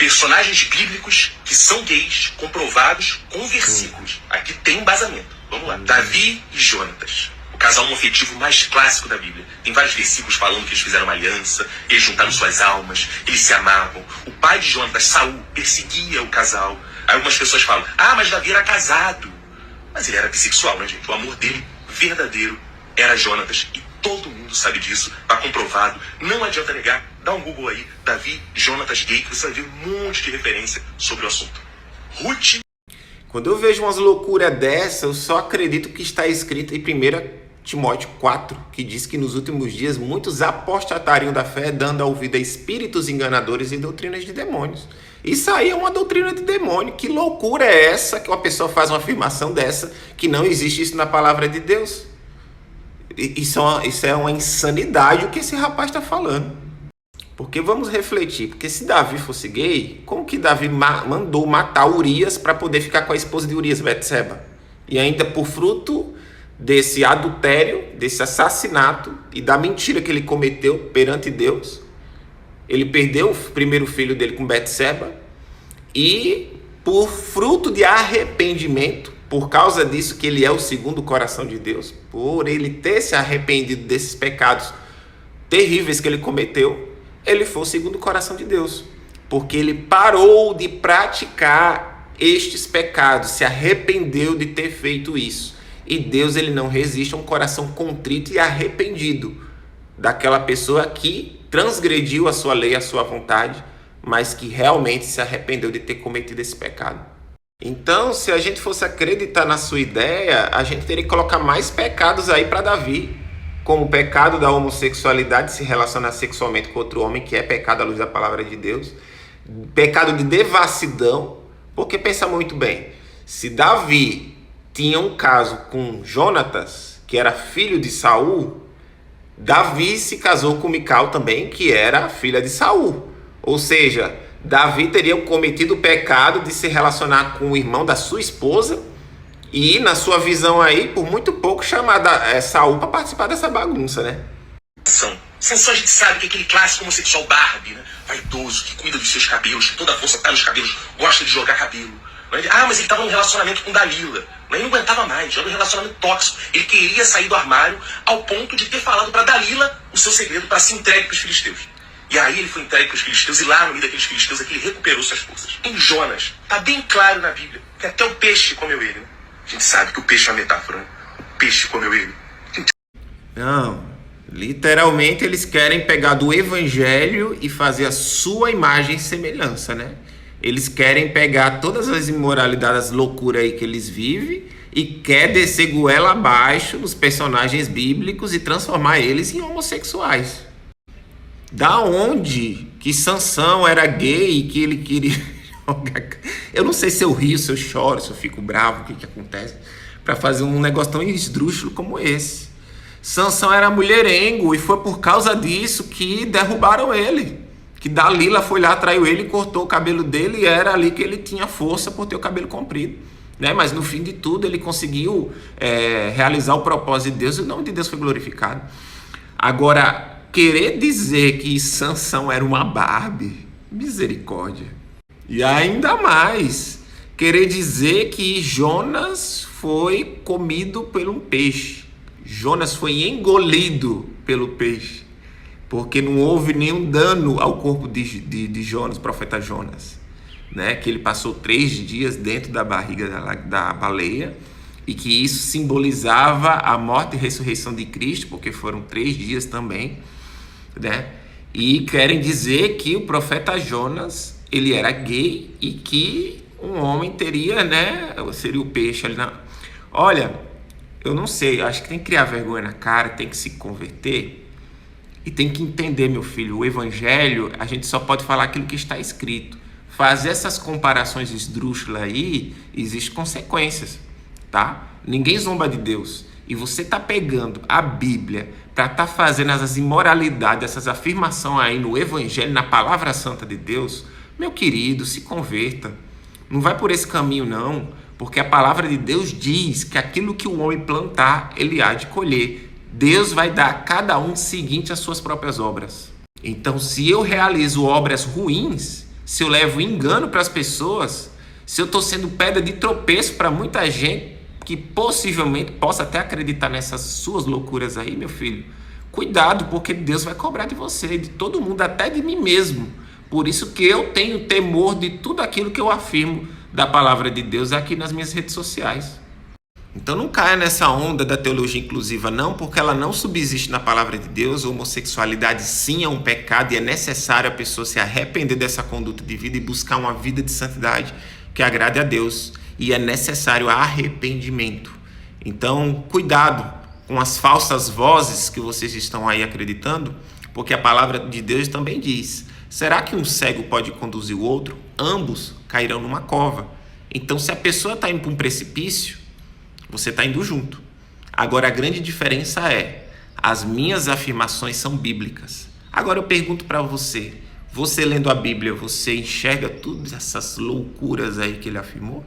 personagens bíblicos que são gays, comprovados com versículos. Aqui tem um embasamento. Vamos lá. Davi e Jonatas. O casal homoafetivo mais clássico da Bíblia. Tem vários versículos falando que eles fizeram uma aliança, eles juntaram suas almas, eles se amavam. O pai de Jonatas, Saul, perseguia o casal. Aí algumas pessoas falam, mas Davi era casado. Mas ele era bissexual, né, gente? O amor dele, verdadeiro, era Jonatas. E todo mundo sabe disso, tá comprovado. Não adianta negar. Dá um Google aí, Davi, Jonatas gay, que você vai ver um monte de referência sobre o assunto. Ruth. Quando eu vejo umas loucuras dessa, eu só acredito que está escrito em 1 Timóteo 4, que diz que nos últimos dias muitos apostatariam da fé, dando ouvido a espíritos enganadores e doutrinas de demônios. Isso aí é uma doutrina de demônio. Que loucura é essa que uma pessoa faz uma afirmação dessa, que não existe isso na palavra de Deus? Isso é uma insanidade o que esse rapaz está falando. Porque vamos refletir, porque se Davi fosse gay, como que Davi mandou matar Urias para poder ficar com a esposa de Urias, Betseba? E ainda por fruto desse adultério, desse assassinato e da mentira que ele cometeu perante Deus, ele perdeu o primeiro filho dele com Betseba, e por fruto de arrependimento, por causa disso que ele é o segundo coração de Deus, por ele ter se arrependido desses pecados terríveis que ele cometeu, ele foi o segundo coração de Deus, porque ele parou de praticar estes pecados, se arrependeu de ter feito isso. E Deus, ele não resiste a um coração contrito e arrependido daquela pessoa que transgrediu a sua lei, a sua vontade, mas que realmente se arrependeu de ter cometido esse pecado. Então, se a gente fosse acreditar na sua ideia, a gente teria que colocar mais pecados aí para Davi, como o pecado da homossexualidade, se relacionar sexualmente com outro homem, que é pecado à luz da palavra de Deus, pecado de devassidão, porque pensa muito bem, se Davi tinha um caso com Jonatas, que era filho de Saul, Davi se casou com Mical também, que era filha de Saul. Ou seja, Davi teria cometido o pecado de se relacionar com o irmão da sua esposa e, na sua visão aí, por muito pouco chamar Saul para participar dessa bagunça, né? Sansão, a gente sabe que é aquele clássico homossexual Barbie, né? Vaidoso, que cuida dos seus cabelos, que toda a força tá nos cabelos, gosta de jogar cabelo. Mas ele estava num relacionamento com Dalila. Ele não aguentava mais, era um relacionamento tóxico. Ele queria sair do armário ao ponto de ter falado para Dalila o seu segredo para se entregue para os filisteus. E aí ele foi entregue para os filisteus, e lá no meio daqueles filisteus ele recuperou suas forças. Em Jonas, tá bem claro na Bíblia que até o peixe comeu ele, né? A gente sabe que o peixe é uma metáfora, né? O peixe comeu ele. Não, literalmente eles querem pegar do evangelho e fazer a sua imagem e semelhança, né? Eles querem pegar todas as imoralidades, as loucuras aí que eles vivem e quer descer goela abaixo nos personagens bíblicos e transformar eles em homossexuais. Da onde que Sansão era gay e que ele queria jogar... Eu não sei se eu rio, se eu choro, se eu fico bravo, o que acontece, para fazer um negócio tão esdrúxulo como esse. Sansão era mulherengo e foi por causa disso que derrubaram ele. Que Dalila foi lá, traiu ele, cortou o cabelo dele e era ali que ele tinha força por ter o cabelo comprido, né? Mas no fim de tudo ele conseguiu realizar o propósito de Deus e o nome de Deus foi glorificado. Agora, querer dizer que Sansão era uma Barbie, misericórdia. E ainda mais, querer dizer que Jonas foi comido por um peixe. Jonas foi engolido pelo peixe. Porque não houve nenhum dano ao corpo de Jonas, profeta Jonas, né? Que ele passou 3 dias dentro da barriga da baleia e que isso simbolizava a morte e ressurreição de Cristo, porque foram 3 dias também, né? E querem dizer que o profeta Jonas, ele era gay e que um homem teria, né? Seria o peixe ali na... Olha, eu não sei, acho que tem que criar vergonha na cara, tem que se converter. E tem que entender, meu filho, o evangelho, a gente só pode falar aquilo que está escrito. Fazer essas comparações esdrúxulas aí, existem consequências, tá? Ninguém zomba de Deus. E você tá pegando a Bíblia para tá fazendo essas imoralidades, essas afirmações aí no evangelho, na palavra santa de Deus, meu querido, se converta. Não vai por esse caminho não, porque a palavra de Deus diz que aquilo que o homem plantar, ele há de colher. Deus vai dar a cada um seguinte às suas próprias obras. Então, se eu realizo obras ruins, se eu levo engano para as pessoas, se eu estou sendo pedra de tropeço para muita gente que possivelmente possa até acreditar nessas suas loucuras aí, meu filho, cuidado, porque Deus vai cobrar de você, de todo mundo, até de mim mesmo. Por isso que eu tenho temor de tudo aquilo que eu afirmo da palavra de Deus aqui nas minhas redes sociais. Então não caia nessa onda da teologia inclusiva não, porque ela não subsiste na palavra de Deus. A homossexualidade sim é um pecado e é necessário a pessoa se arrepender dessa conduta de vida e buscar uma vida de santidade que agrade a Deus. E é necessário arrependimento. Então cuidado com as falsas vozes que vocês estão aí acreditando, porque a palavra de Deus também diz: será que um cego pode conduzir o outro? Ambos cairão numa cova. Então se a pessoa está indo para um precipício, você está indo junto. Agora a grande diferença é: as minhas afirmações são bíblicas. Agora eu pergunto para você, você lendo a Bíblia, você enxerga todas essas loucuras aí que ele afirmou?